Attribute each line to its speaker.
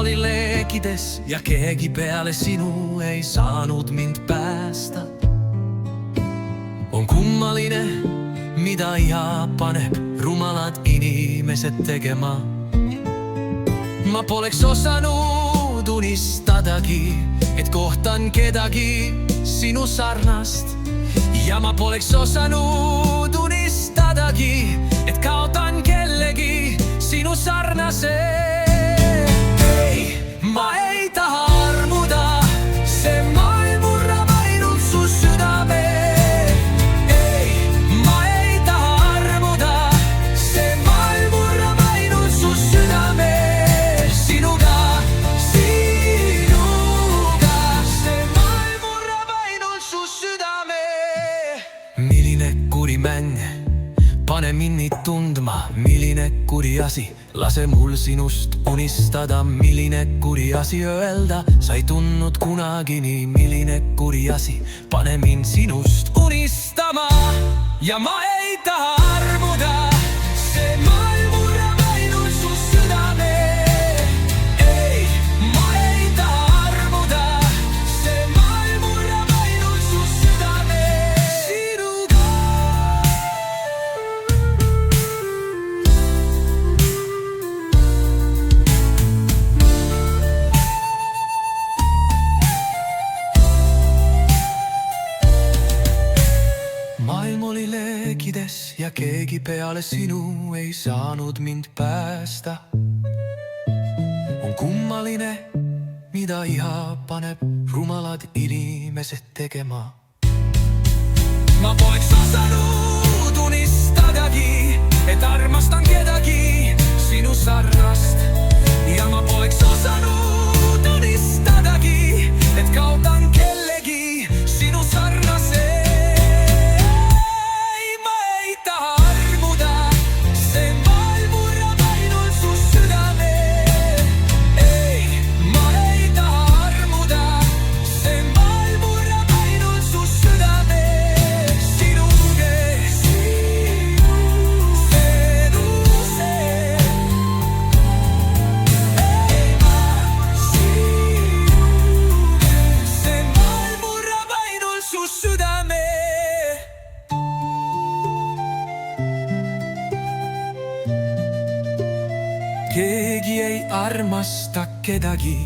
Speaker 1: oli leekides ja keegi peale sinu ei saanud mind päästa. On kummaline, mida iha paneb rumalad inimesed tegema. Ma poleks osanud unistadagi, et kohtan kedagi sinu sarnast. Ja ma poleks osanud unistadagi, et kaotan kellegi sinu sarnase. Ei, ma ei taha armuda, see maailm murrab ainult su südame. Ei, ma ei taha armuda, see maailm murrab ainult su südame. Sinuga, see maailm murrab ainult su südame. Milline kuri mäng, pane mind nii tundma, milline kuri asi, lase mul sinust unistada. Milline kuri asi öelda, sa ei tundnud kunagi nii. Milline kuri asi, pane mind sinust unistama. Ja ma ei taha armuda, see maailm murrab ainult su südame. Ei, ma ei taha armuda, see maailm murrab ainult su südame. Sinuga. Maailm oli leekides ja keegi peale sinu ei saanud mind päästa. On kummaline, mida iha paneb rumalad inimesed tegema. Ma poleks osanud unistadagi, et armastan kedagi sinu sarnast. Ja ma poleks osanud unistadagi, et kaotan kellegi sinu sarnase. Keegi ei armasta kedagi,